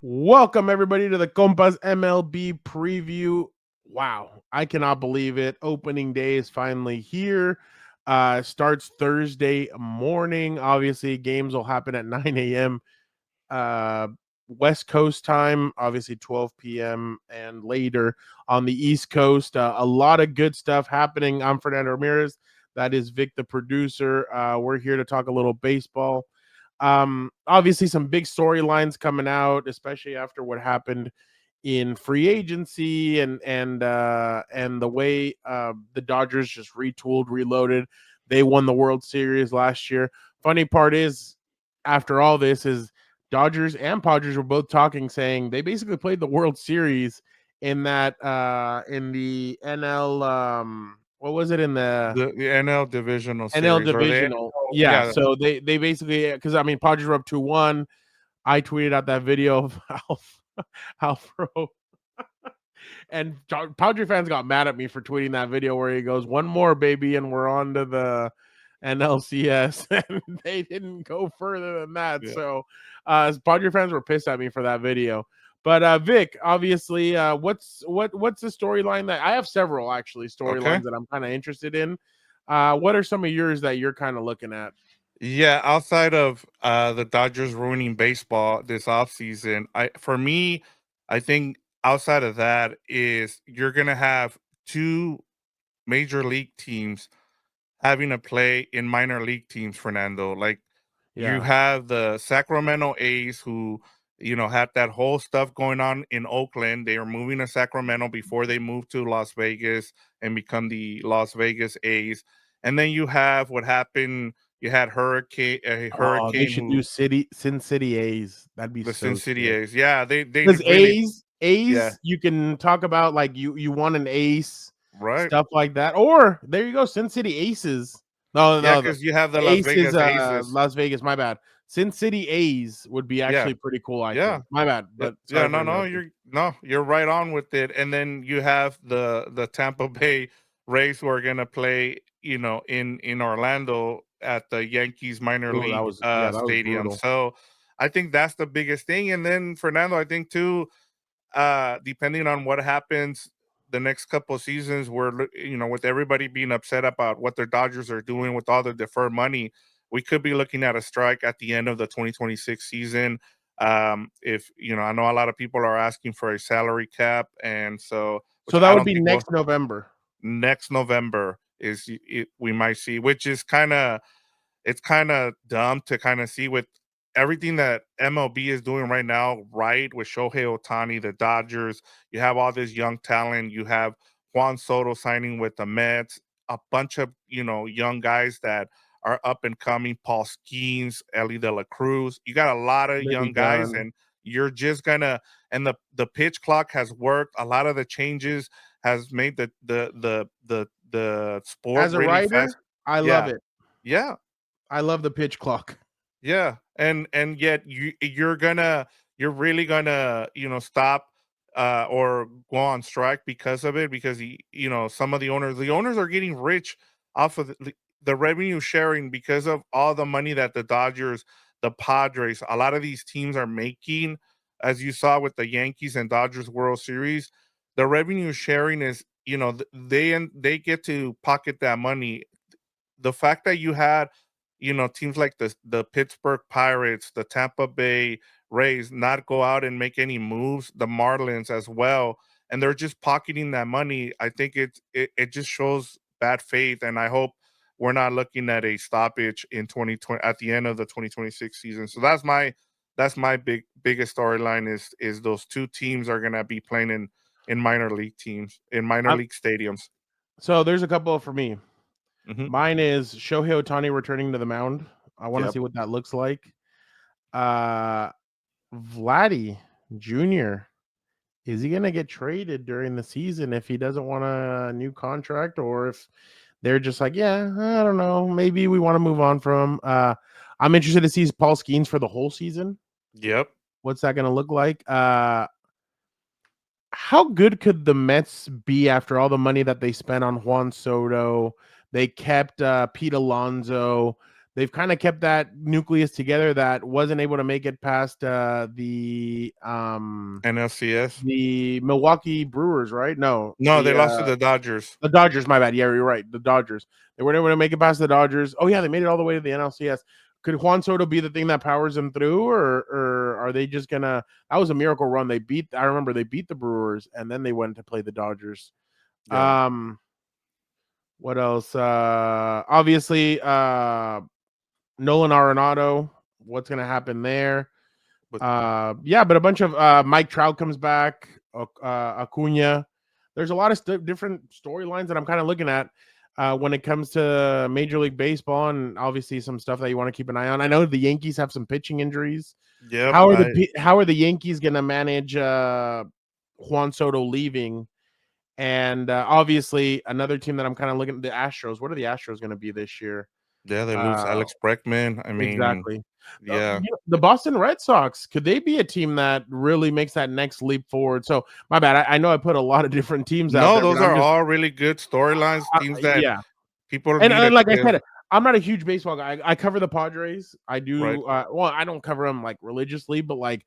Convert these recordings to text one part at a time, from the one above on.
Welcome, everybody, to the Compas MLB preview. Wow, I cannot believe it. Opening day is finally here. Starts Thursday morning. Obviously, games will happen at 9 a.m. West Coast time, obviously 12 p.m. and later on the East Coast. A lot of good stuff happening. I'm Fernando Ramirez. That is Vic, the producer. We're here to talk a little baseball. Obviously some big storylines coming out, especially after what happened in free agency and the way the Dodgers just retooled, reloaded. They won the World Series last year. Funny part is, after all this, is Dodgers and Padres were both talking, saying they basically played the World Series in that in the NL what was it, in the NL divisional NL series or the divisional. Yeah, yeah. so they basically, because I mean Padres were up 2-1. I tweeted out that video of Alfro and Padre fans got mad at me for tweeting that video where he goes, "One more, baby, and we're on to the NLCS," and they didn't go further than that. Yeah. So Padre fans were pissed at me for that video. But Vic, obviously, what's the storyline that I have several actually storylines that I'm kind of interested in. What are some of yours that you're kind of looking at? Yeah, outside of the Dodgers ruining baseball this offseason, I think outside of that is you're gonna have two major league teams having to play in minor league teams, Fernando. Like you Yeah. have the Sacramento A's who, had that whole stuff going on in Oakland. They were moving to Sacramento before they moved to Las Vegas and become the Las Vegas A's. And then you have what happened. You had Oh, they Hurricane should do who Sin City A's. That'd be the Sin so City sick. A's. Yeah, they Because really yeah, You can talk about like you want an ace, right. stuff like that. Or there you go, Sin City Aces. No, Yeah, no, because you have the the Las ace is Vegas Aces. Las Vegas. My bad. Sin City A's would be Yeah, actually pretty cool, I yeah. think. My bad, Yeah, but yeah, sorry for no, no, interrupting. you're right on with it. And then you have the Tampa Bay Rays who are gonna play, in Orlando at the Yankees minor Oh, league that was stadium. brutal. So I think that's the biggest thing. And then Fernando, I think too, depending on what happens the next couple of seasons, with everybody being upset about what their Dodgers are doing with all the deferred money, we could be looking at a strike at the end of the 2026 season. If I know a lot of people are asking for a salary cap, and so which So that I would don't be think next November. next November we might see, which is kind of dumb to kind of see with everything that MLB is doing right now, right? With Shohei Ohtani, the Dodgers, you have all this young talent. You have Juan Soto signing with the Mets, a bunch of young guys that are up and coming. Paul Skeens, Ellie De La Cruz. You got a lot of Maybe young guys, done. and you're just gonna. And the pitch clock has worked. A lot of the changes has made the sport As a really fast. writer, I love Yeah, it. yeah. I love the pitch clock. Yeah, and yet you're really gonna stop or go on strike because of it, because some of the owners are getting rich off of the revenue sharing because of all the money that the Dodgers, the Padres, a lot of these teams are making, as you saw with the Yankees and Dodgers World Series. The revenue sharing is, they get to pocket that money. The fact that you had, teams like the Pittsburgh Pirates, the Tampa Bay Rays not go out and make any moves, the Marlins as well, and they're just pocketing that money. I think it just shows bad faith, and I hope we're not looking at a stoppage in 2020 at the end of the 2026 season. So that's my biggest storyline is those two teams are gonna be playing in minor league teams, in minor I'm, league stadiums. so there's a couple for me. Hmm. Mine is Shohei Ohtani returning to the mound. I want to Yep. see what that looks like. Uh, Vladdy Jr. Is he gonna get traded during the season if he doesn't want a new contract, or if they're just like, yeah, I don't know, maybe we want to move on from him. I'm interested to see Paul Skeens for the whole season. Yep. What's that gonna look like? How good could the Mets be after all the money that they spent on Juan Soto? They kept Pete Alonso. they've kind of kept that nucleus together that wasn't able to make it past NLCS. the Milwaukee Brewers, right? No, No, they lost to the Dodgers. the Dodgers. My bad. Yeah, you're right. The Dodgers. They weren't able to make it past the Dodgers. Oh yeah, they made it all the way to the NLCS. Could Juan Soto be the thing that powers them through, or are they just gonna? That was a miracle run. They beat. I remember they beat the Brewers, and then they went to play the Dodgers. Yeah, What else? Obviously, Nolan Arenado. What's gonna happen there? but Yeah, but a bunch of Mike Trout comes back, Acuna. There's a lot of different storylines that I'm kind of looking at when it comes to Major League Baseball, and obviously some stuff that you want to keep an eye on. I know the Yankees have some pitching injuries. yep, How are the Yankees going to manage Juan Soto leaving? And obviously another team that I'm kind of looking at, the Astros. What are the Astros going to be this year? yeah, they lose Uh, Alex Bregman. I mean, exactly. yeah. The Boston Red Sox, could they be a team that really makes that next leap forward? So my bad. I know I put a lot of different teams out No, there, but those I'm are just all really good storylines, teams that yeah. people And need to like I give, said, I'm not a huge baseball guy. I cover the Padres. I right? do. Well, I don't cover them like religiously, but like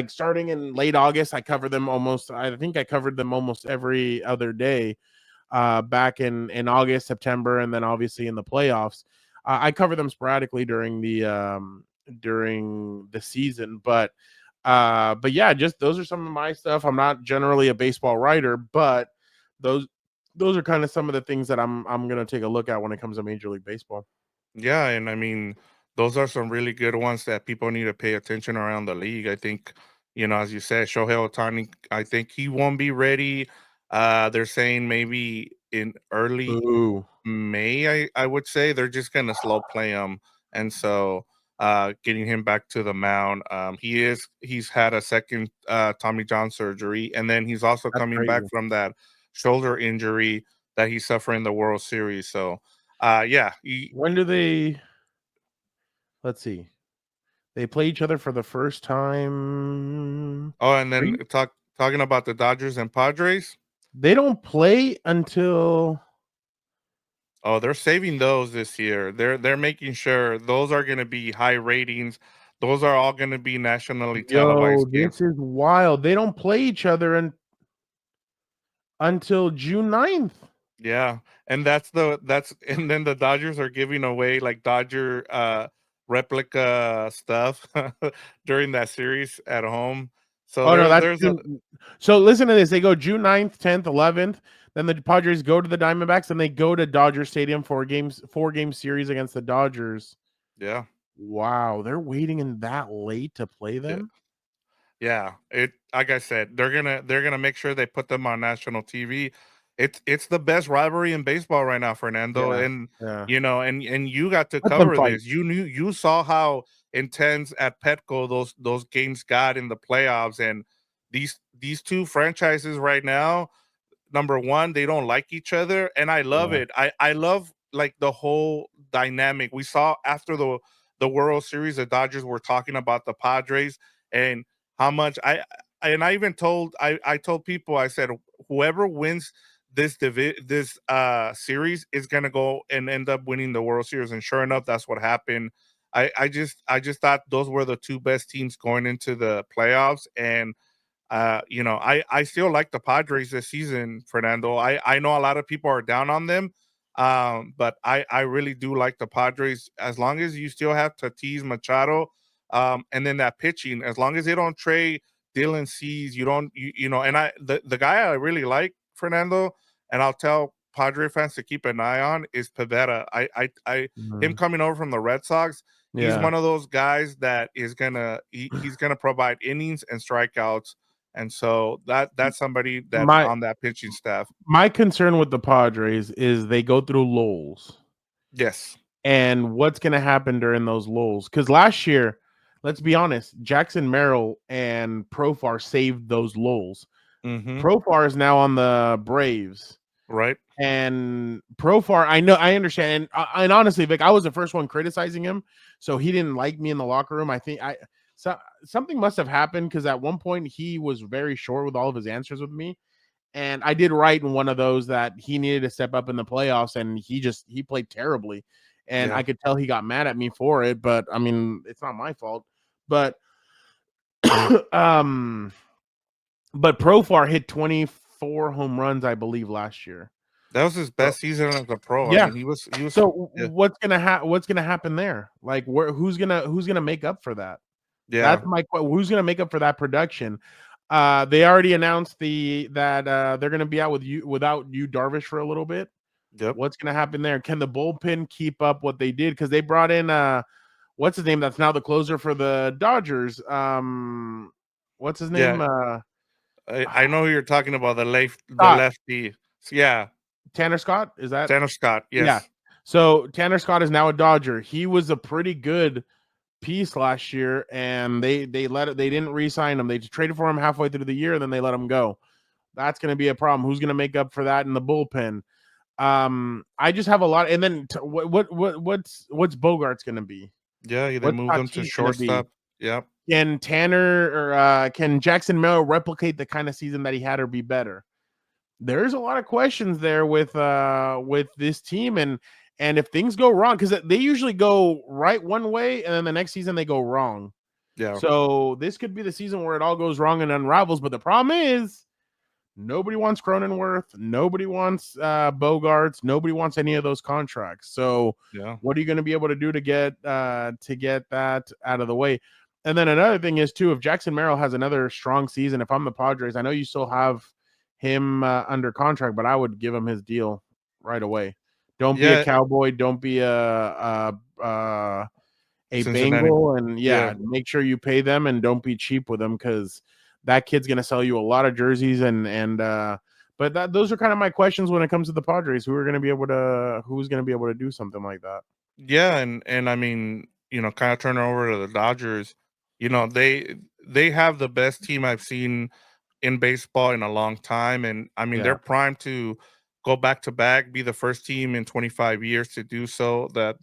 starting in late August, I cover them almost. I think I covered them almost every other day. Back in August, September, and then obviously in the playoffs. I cover them sporadically during the season, but yeah, just those are some of my stuff. I'm not generally a baseball writer, but those those are kind of some of the things that I'm gonna take a look at when it comes to Major League Baseball. Yeah, and I mean, those are some really good ones that people need to pay attention around the league. I think, as you said, Shohei Ohtani, I think he won't be ready. They're saying maybe in early Ooh, May, I would say they're just gonna slow play him, and so getting him back to the mound. He's had a second Tommy John surgery, and then he's also that's coming back crazy. from that shoulder injury that he suffered in the World Series. So, yeah, When do they? Let's see. They play each other for the first time. oh, and then Three. talking about the Dodgers and Padres. They don't play until. Oh, they're saving those this year. They're making sure those are going to be high ratings. Those are all going to be nationally Yo, televised games. this is wild. They don't play each other until June 9th. Yeah, and and then the Dodgers are giving away like Dodger replica stuff during that series at home. So Oh no, that's there's a June. So listen to this. They go June 9th, 10th, 11th. Then the Padres go to the Diamondbacks, and they go to Dodger Stadium for four game series against the Dodgers. yeah. Wow, they're waiting in that late to play Yeah. them? Yeah, it like I said, they're gonna make sure they put them on national TV. It's the best rivalry in baseball right now, Fernando, Yeah, and yeah. and you got to Let them cover fight. this. You saw how intense at Petco those games got in the playoffs, and these two franchises right now, number one, they don't like each other, and I love Yeah, it. I love like the whole dynamic we saw after the World Series. The Dodgers were talking about the Padres and how much I even told I told people, I said whoever wins this series is gonna go and end up winning the World Series, and sure enough, that's what happened. I just thought those were the two best teams going into the playoffs, and I still like the Padres this season, Fernando. I know a lot of people are down on them, but I really do like the Padres as long as you still have Tatis Machado, and then that pitching. As long as they don't trade Dylan Cease, you don't And the guy I really like, Fernando, and I'll tell Padre fans to keep an eye on is Pivetta. Him mhm, coming over from the Red Sox. He's yeah. one of those guys that he's gonna provide innings and strikeouts, and so that's somebody that's My on that pitching staff. my concern with the Padres is they go through lulls, Yes. and what's gonna happen during those lulls? Because last year, let's be honest, Jackson Merrill and Profar saved those lulls. Mhm. Profar is now on the Braves. Right. And Profar, I understand, and honestly, Vic, I was the first one criticizing him, so he didn't like me in the locker room. I think something must have happened because at one point he was very short with all of his answers with me, and I did write in one of those that he needed to step up in the playoffs, and he played terribly. and I Yeah. could tell he got mad at me for it. But I mean, it's not my fault. But um, but Profar hit 24 home runs, I believe, last year. That was his So, best season as a pro. I yeah. mean, he was So yeah. what's gonna happen there? Like, who's gonna make up for that? Yeah. That's who's gonna make up for that production? They already announced that they're gonna be out without you Darvish for a little bit. Yep. What's gonna happen there? Can the bullpen keep up what they did? Because they brought in what's his name? That's now the closer for the Dodgers. What's his name? Yeah. I know who you're talking about, the Scott. lefty. Yeah. Tanner Scott. Is that? Tanner Scott. Yeah. Yes. So Tanner Scott is now a Dodger. He was a pretty good piece last year, and they didn't re-sign him. They just traded for him halfway through the year, and then they let him go. That's going to be a problem. Who's going to make up for that in the bullpen? I just have a lot. And then what's Bogart's going to be? Yeah, they What's moved him to Tatis going to be? shortstop. Yep. Can Tanner or can Jackson Merrill replicate the kind of season that he had or be better? There's a lot of questions there with this team, and if things go wrong, because they usually go right one way and then the next season they go wrong. Yeah. So this could be the season where it all goes wrong and unravels. But the problem is nobody wants Cronenworth, nobody wants Bogarts, nobody wants any of those contracts. So Yeah. what are you going to be able to do to get that out of the way? And then another thing is too, if Jackson Merrill has another strong season, if I'm the Padres, I know you still have him under contract, but I would give him his deal right away. Don't be a Yeah. Cowboy. Don't be a Cincinnati. Bengal, and Yeah. make sure you pay them and don't be cheap with them because that kid's gonna sell you a lot of jerseys but those are kind of my questions when it comes to the Padres. Who's gonna be able to do something like that? Yeah, and I mean, kind of turning over to the Dodgers, they have the best team I've seen in baseball in a long time, and I mean they're Yeah. primed to go back to back, be the first team in 25 years to do so. That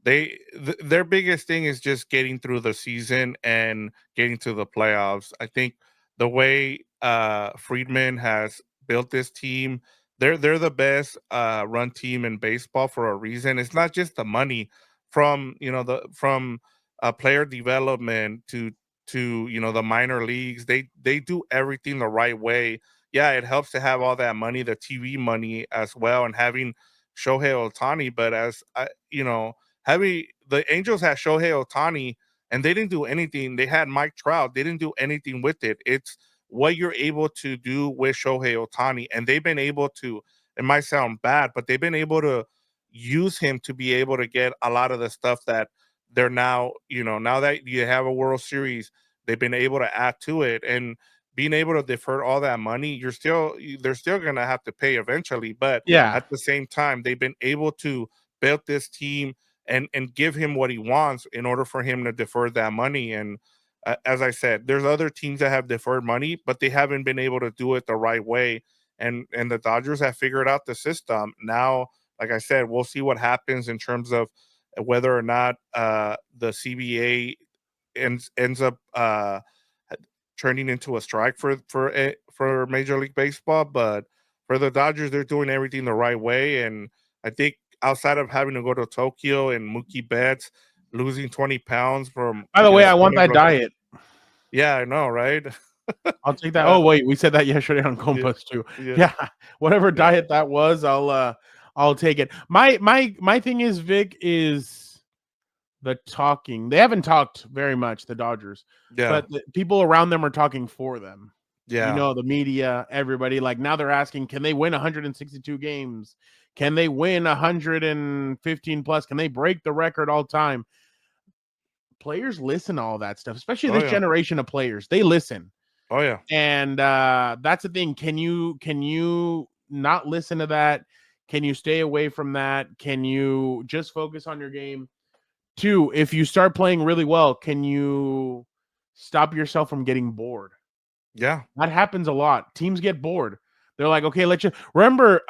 their biggest thing is just getting through the season and getting to the playoffs. I think the way Friedman has built this team, they're the best run team in baseball for a reason. It's not just the money from player development to the minor leagues. They do everything the right way. Yeah, it helps to have all that money, the TV money as well, and having Shohei Ohtani. But having the Angels had Shohei Ohtani, and they didn't do anything. They had Mike Trout. They didn't do anything with it. It's what you're able to do with Shohei Ohtani, and they've been able to. It might sound bad, but they've been able to use him to be able to get a lot of the stuff that they're now. Now that you have a World Series, they've been able to add to it, and being able to defer all that money, they're still going to have to pay eventually, but Yeah. at the same time, they've been able to build this team and give him what he wants in order for him to defer that money. And as I said, there's other teams that have deferred money, but they haven't been able to do it the right way. And the Dodgers have figured out the system. Now, like I said, we'll see what happens in terms of whether or not the CBA ends up turning into a strike for Major League Baseball. But for the Dodgers, they're doing everything the right way, and I think outside of having to go to Tokyo and Mookie Betts losing 20 pounds from By the way, I want Tony that diet. yeah, I know, right? I'll take that. uh, Oh wait, we said that yesterday on yeah, Compas too. yeah, Yeah, whatever yeah, diet that was, I'll take it. My thing is Vic is the talking. They haven't talked very much, the Dodgers, yeah, but the people around them are talking for them. yeah. The media, everybody. Like now they're asking, can they win 162 games? Can they win 115 plus? Can they break the record all time? Players listen to all that stuff, especially Oh this yeah, generation of players. They listen. oh yeah, And that's the thing. Can you not listen to that? Can you stay away from that? Can you just focus on your game? Two, if you start playing really well, can you stop yourself from getting bored? yeah, That happens a lot. Teams get bored. They're like, okay, let's just remember.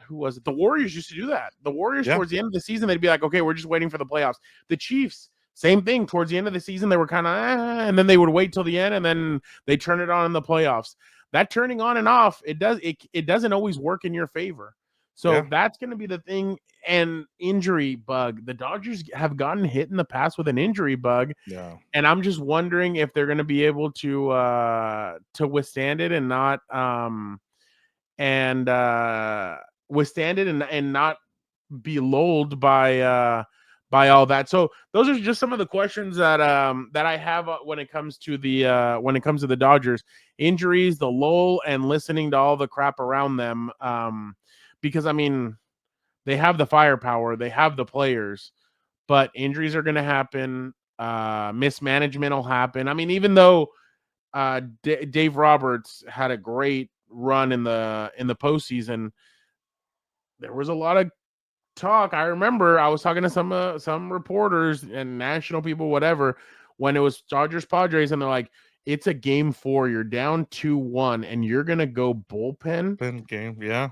Who was it? The Warriors used to do that. The Warriors yeah, towards the end of the season, they'd be like, okay, we're just waiting for the playoffs. The Chiefs, same thing. Towards the end of the season, they were kind of, and then they would wait till the end, and then they turn it on in the playoffs. That turning on and off, it doesn't always work in your favor. So Yeah. that's going to be the thing. And injury bug. The Dodgers have gotten hit in the past with an injury bug, Yeah. and I'm just wondering if they're going to be able to withstand it and not and withstand it and not be lulled by all that. So those are just some of the questions that I have when it comes to the Dodgers: injuries, the lull, and listening to all the crap around them. Because I mean, they have the firepower, they have the players, but injuries are going to happen. Mismanagement will happen. I mean, even though Dave Roberts had a great run in the postseason, there was a lot of talk. I remember I was talking to some reporters and national people, whatever, when it was Dodgers Padres, and they're like, "It's a game 4. You're down 2-1, and you're gonna go bullpen." Been game. Yeah.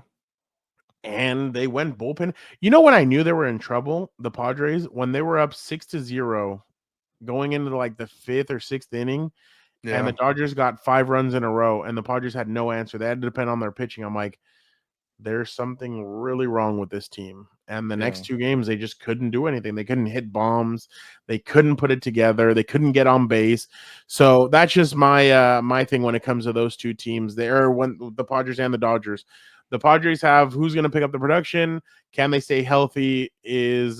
And they went bullpen. You know when I knew they were in trouble, the Padres, when they were up 6-0 going into like the 5th or 6th inning, and the Yeah. Dodgers got 5 runs in a row, and the Padres had no answer. They had to depend on their pitching. I'm like, there's something really wrong with this team. And the next Yeah. 2 games, they just couldn't do anything. They couldn't hit bombs. They couldn't put it together. They couldn't get on base. So that's just my thing when it comes to those 2 teams. There, when the Padres and the Dodgers. The Padres have who's going to pick up the production? Can they stay healthy?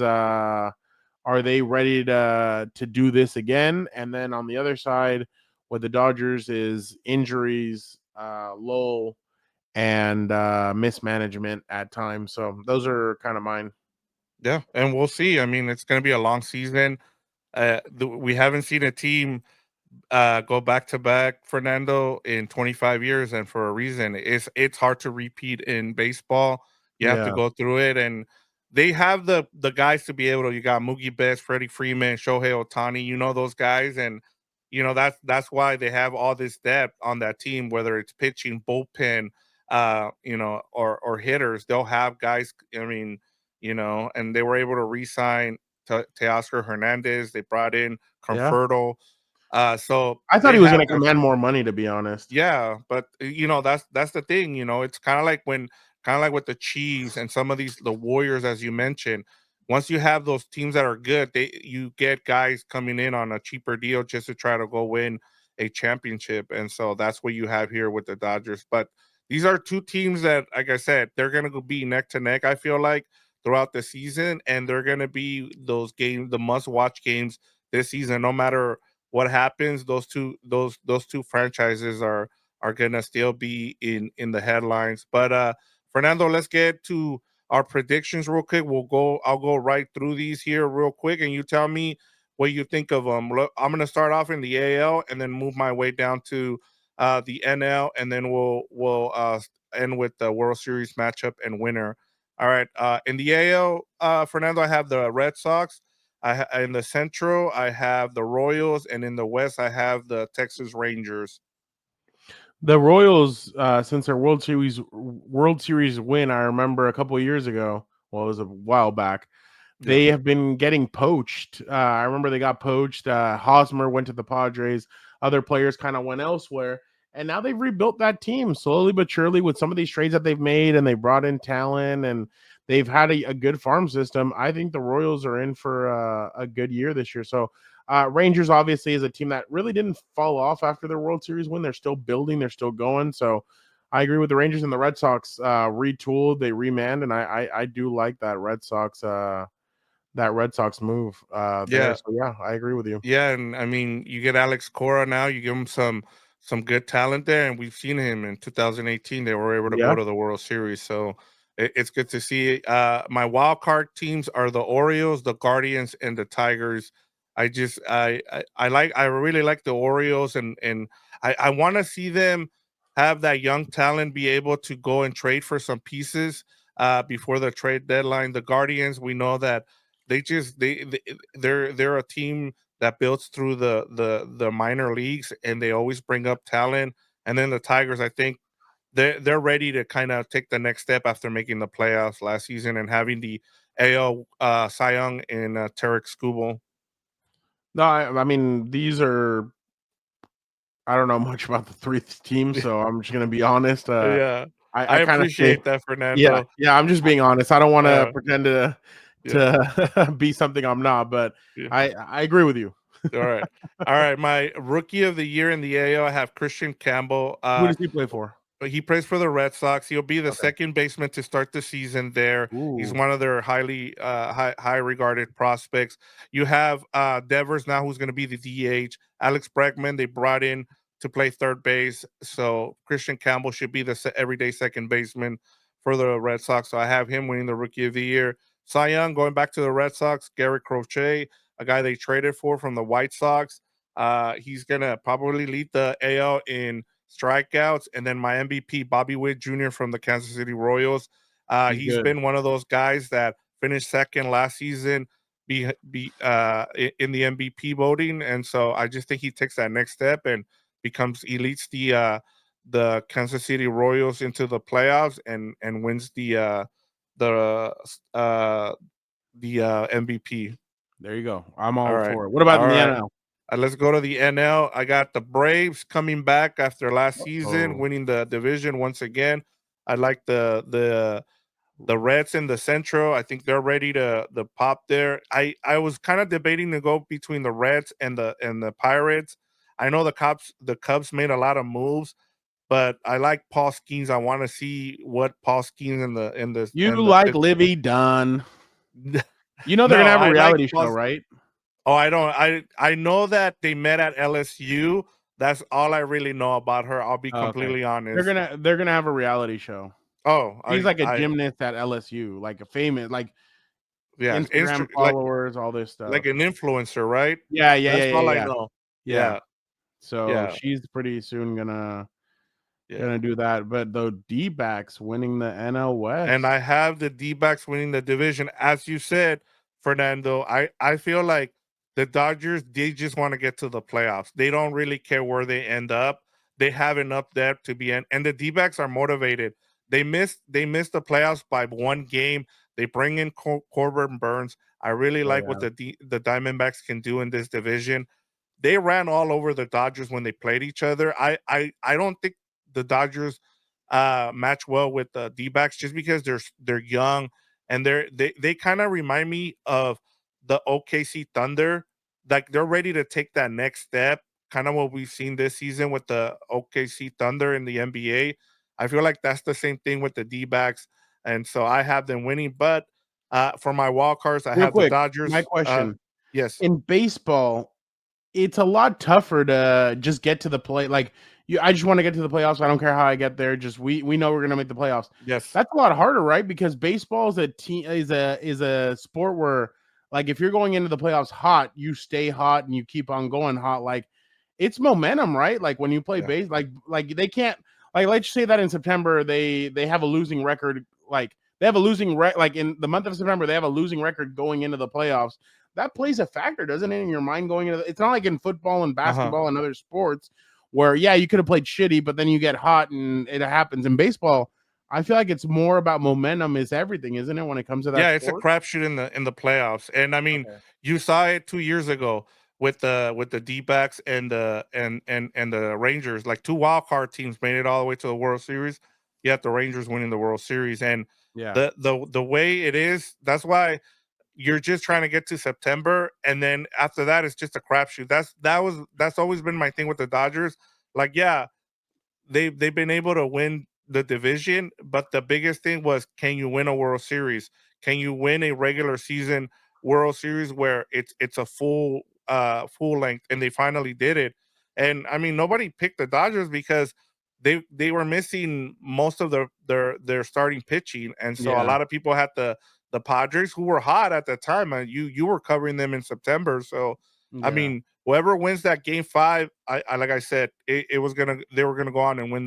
Are they ready to do this again? And then on the other side, with the Dodgers is injuries, lull, and mismanagement at times. So those are kind of mine. Yeah. And we'll see. I mean, it's going to be a long season. We haven't seen a team go back to back, Fernando, in 25 years, and for a reason. It's hard to repeat in baseball. You have to Yeah. go through it, and they have the guys to be able to. You got Mookie Betts, Freddie Freeman, Shohei Ohtani. You know those guys, and that's why they have all this depth on that team. Whether it's pitching, bullpen, or hitters, they'll have guys. I mean, and they were able to re-sign Teoscar Hernandez. They brought in Yeah. Conferto, so I thought they he was going have to command more money, to be honest. yeah, but that's the thing, it's kind of like with the Chiefs and some of these the Warriors, as you mentioned. Once you have those teams that are good, you get guys coming in on a cheaper deal just to try to go win a championship, and so that's what you have here with the Dodgers. But these are two teams that, like I said, they're gonna go be neck to neck. I feel like throughout the season, and they're gonna be those games, the must watch games this season, no matter what happens. Those two franchises are gonna still be in the headlines. But Fernando, let's get to our predictions real quick. I'll go right through these here real quick, and you tell me what you think of them. I'm gonna start off in the AL and then move my way down to the NL, and then we'll end with the World Series matchup and winner. All right. In the AL, Fernando, I have the Red Sox. In the Central, I have the Royals, and in the West, I have the Texas Rangers. The Royals, since their World Series win, I remember a couple of years ago. Well, it was a while back. Yeah, They have been getting poached. I remember they got poached. Hosmer went to the Padres. Other players kind of went elsewhere. And now they've rebuilt that team slowly but surely with some of these trades that they've made, and they brought in talent, and they've had a good farm system. I think the Royals are in for a good year this year. So, Rangers obviously is a team that really didn't fall off after their World Series win. They're still building, they're still going. So, I agree with the Rangers. And the Red Sox retooled, they remanned, and I do like that Red Sox move there. yeah, So yeah, I agree with you. yeah. And I mean, you get Alex Cora now. You give him some good talent there, and we've seen him in 2018. They were able to go Yeah. to the World Series, so it's good to see. My wild card teams are the Orioles, the Guardians, and the Tigers. I really like the Orioles, and I want to see them have that young talent be able to go and trade for some pieces before the trade deadline. The Guardians, we know that they're a team that builds through the minor leagues, and they always bring up talent. And then the Tigers, I think they're ready to kind of take the next step after making the playoffs last season and having the AL Cy Young in Tarek Skubal. No, I mean these are. I don't know much about the three teams, so I'm just gonna be honest. Yeah. I I kind of say, appreciate that, yeah, Fernando. yeah. I'm just being honest. I don't want to Uh, pretend yeah, to be something I'm not, but yeah. I agree with you. All right. All right. My rookie of the year in the AL, I have Christian Campbell. Who does he play for? He plays for the Red Sox. He'll be the Okay. second baseman to start the season there. He's Ooh, one of their high regarded prospects. You have Devers now, who's going to be the DH. Alex Bregman they brought in to play third base. So Christian Campbell should be the everyday second baseman for the Red Sox. So I have him winning the Rookie of the Year. Cy Young going back to the Red Sox. Garrett Crochet, a guy they traded for from the White Sox. He's gonna probably lead the AL in strikeouts, and then my MVP, Bobby Witt Jr. from the Kansas City Royals. he's He's good. been one of those guys that finished second last season, in the MVP voting, and so I just think he takes that next step and he leads the Kansas City Royals into the playoffs and wins the uh MVP. There you go. I'm All all right, for it. What about all in the right. NL? Let's go to the NL. I got the Braves coming back after last season, Oh, winning the division once again. I like the Reds in the Central. I think they're ready to the pop there. I was kind of debating to go between the Reds and the Pirates. I know the Cubs made a lot of moves, but I like Paul Skeens. I want to see what Paul Skeens you and the like Livy Dunn? You know they're gonna no, have a I like reality show, Paul. right? Oh, I don't. I know that they met at LSU. That's all I really know about her. I'll be Oh, okay. completely They're honest. gonna they're gonna have a reality show. Oh, She's I like a I gymnast at LSU, like a famous, like yeah, Instagram followers, all this like stuff. an influencer, right? Yeah, yeah, yeah, That's yeah, all I yeah, know. yeah. Yeah, So yeah, she's pretty soon yeah. gonna do that. But the D-backs winning the NL And West. I have the D-backs winning the division. As you said, Fernando, I feel like the Dodgers, they just want to get to the playoffs. They don't really care where they end up. They have enough depth to be in, and the D-backs are motivated. They missed the playoffs by one game. They bring in Corbin Burns. I really Oh like what yeah, the Diamondbacks can do in this division. They ran all over the Dodgers when they played each other. I don't think the Dodgers match well with the D-backs just because they're young and they kind of remind me of the OKC Thunder. Like they're ready to take that next step, kind of what we've seen this season with the OKC Thunder in the NBA. I feel like that's the same thing with the D-backs, and so I have them winning. But for my wild cards, I real have the quick, my Dodgers. question. Yes, In baseball, it's a lot tougher to just get to the play like, I just wanna get to the playoffs, I don't care how I get there, just we know we're gonna make the playoffs. yes, That's a lot harder, right? Because baseball is a sport where, like, if you're going into the playoffs hot, you stay hot and you keep on going hot, like, it's momentum, right? Like, when you play yeah, like, they can't like, let's say that in September, they have a losing record, like, they have a losing like, in the month of September, they have a losing record going into the playoffs. That plays a factor, doesn't it, in your mind going into it's not like in football and uh huh. basketball and other sports where, yeah, you could have played shitty, but then you get hot and it happens. In baseball, I feel like it's more about momentum is everything, isn't it, when it comes to that Yeah, it's a sport? crapshoot in the playoffs, and I mean, Okay. you saw it 2 years ago with the D-backs and the Rangers. Like two wild card teams made it all the way to the World Series. You have the Rangers winning the World Series, and Yeah. the way it is, that's why you're just trying to get to September, and then after that, it's just a crapshoot. That's always been my thing with the Dodgers. Like, yeah, they've been able to win the division, but the biggest thing was can you win a World Series? Can you win a regular season World Series where it's a full length and they finally did it. And I mean nobody picked the Dodgers because they were missing most of their starting pitching and so a Yeah. lot of people had the Padres who were hot at the time and you were covering them in September. So I Yeah. mean whoever wins that game five, I like I said, it was gonna they were gonna go on and win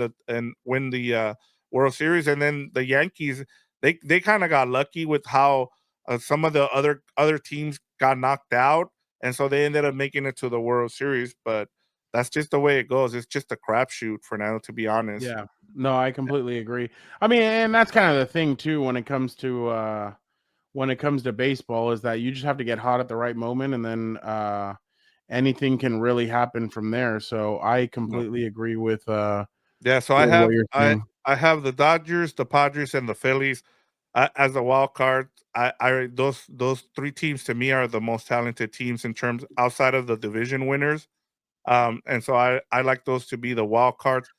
the World Series, and then the Yankees they kind of got lucky with how some of the other teams got knocked out, and so they ended up making it to the World Series. But that's just the way it goes. It's just a crapshoot for now, to be honest. Yeah. No, I completely agree. I mean, and that's kind of the thing too when it comes to baseball is that you just have to get hot at the right moment and then anything can really happen from there. So I No. completely agree Yeah, so I with what have you're saying. I have the Dodgers, the Padres, and the Phillies as a wild card. Those three teams to me are the most talented teams in terms outside of the division winners. And so I like those to be the wild cards.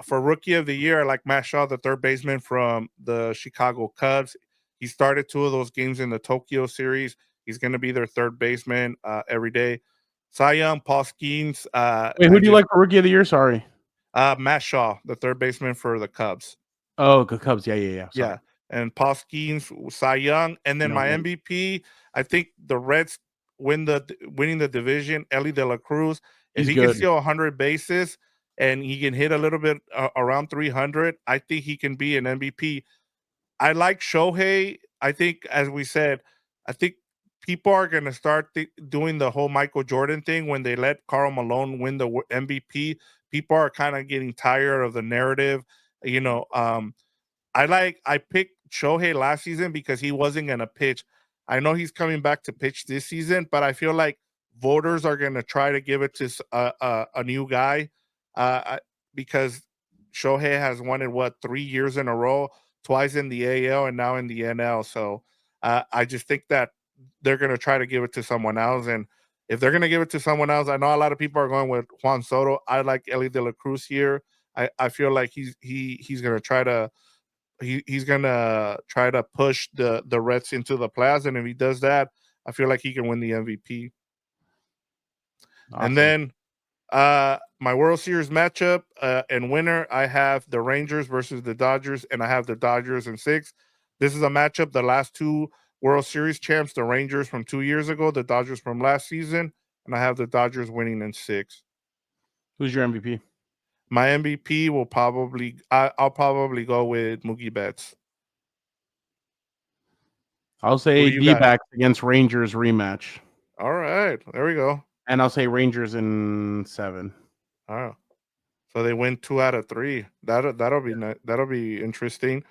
For rookie of the year, I like Matt Shaw, the third baseman from the Chicago Cubs. He started two of those games in the Tokyo series. He's going to be their third baseman every day. Cy Young, Paul Skeens. Wait, who do you like for rookie of the year? Sorry. Matt Shaw, the third baseman for the Cubs. Oh, the Cubs. Yeah. Sorry. Yeah. And Paul Skeens, Cy Young. And then No, my yeah. MVP, I think the Reds winning the division, Ellie De La Cruz. If He's he can good. steal 100 bases and he can hit a little bit around 300, I think he can be an MVP. I like Shohei. I think, as we said, I think people are going to start doing the whole Michael Jordan thing when they let Karl Malone win the MVP. People are kind of getting tired of the narrative. You know, I picked Shohei last season because he wasn't gonna pitch. I know he's coming back to pitch this season, but I feel like voters are gonna try to give it to a new guy, because Shohei has won it 3 years in a row, twice in the AL and now in the NL. So I just think that they're gonna try to give it to someone else, and if they're gonna give it to someone else, I know a lot of people are going with Juan Soto. I like Ellie De La Cruz here. I feel like he's gonna try to he's gonna try to push the Reds into the playoffs, and if he does that, I feel like he can win the MVP. And Awesome. then my World Series matchup and winner, I have the Rangers versus the Dodgers, and I have the Dodgers in 6. This is a matchup. The last two World Series champs, the Rangers from 2 years ago, the Dodgers from last season, and I have the Dodgers winning in 6. Who's your MVP? My MVP will I'll probably go with Mookie Betts. I'll Who say do you got? D-backs against Rangers rematch. All right, there we go. And I'll say Rangers in 7. Oh, so they win 2 out of 3. That'll be that'll be interesting.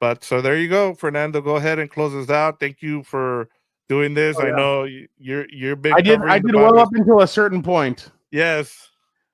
But so there you go, Fernando. Go ahead and close us out. Thank you for doing this. Oh, I yeah. know you've been I covering the did well Padres. up until a certain point. Yes.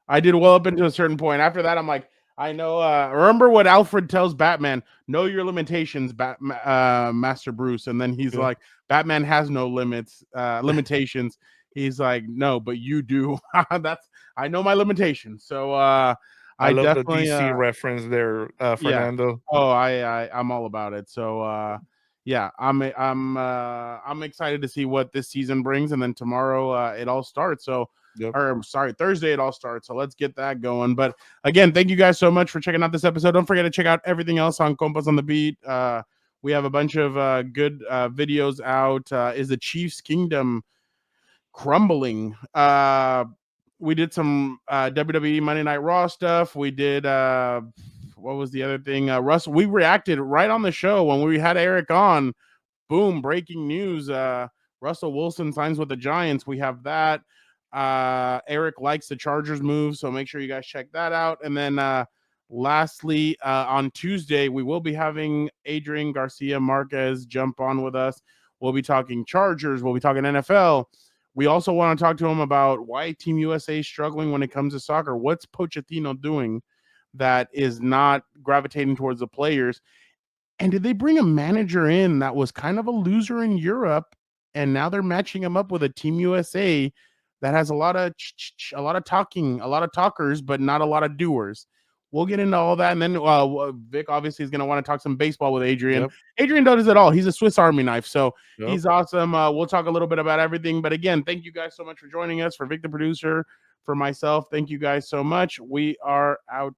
I did well up until a certain point. After that, I'm like, I know. Remember what Alfred tells Batman: "Know your limitations, Master Bruce." And then he's Yeah. like, "Batman has no limitations." He's like, "No, but you do." I know my limitations. So I I love the definitely DC reference there, yeah. Fernando. Oh, I'm all about it. So yeah, I'm excited to see what this season brings, and then tomorrow it all starts. So Yep. or sorry, Thursday it all starts. So let's get that going. But again, thank you guys so much for checking out this episode. Don't forget to check out everything else on Compas on the Beat. We have a bunch of good videos out. Is the Chiefs Kingdom crumbling? We did some WWE Monday Night Raw stuff. We did what was the other thing? Russell, we reacted right on the show when we had Eric on. Boom, breaking news. Russell Wilson signs with the Giants. We have that. Eric likes the Chargers move, so make sure you guys check that out. And then lastly, on Tuesday, we will be having Adrian Garcia Marquez jump on with us. We'll be talking Chargers. We'll be talking NFL. We also want to talk to him about why Team USA is struggling when it comes to soccer. What's Pochettino doing that is not gravitating towards the players? And did they bring a manager in that was kind of a loser in Europe, and now they're matching him up with a Team USA that has a lot of talking, a lot of talkers, but not a lot of doers? We'll get into all that, and then Vic obviously is going to want to talk some baseball with Adrian. Yep. Adrian does it all. He's a Swiss Army knife, so Yep. he's awesome. We'll talk a little bit about everything, but again, thank you guys so much for joining us. For Vic, the producer, for myself, thank you guys so much. We are out.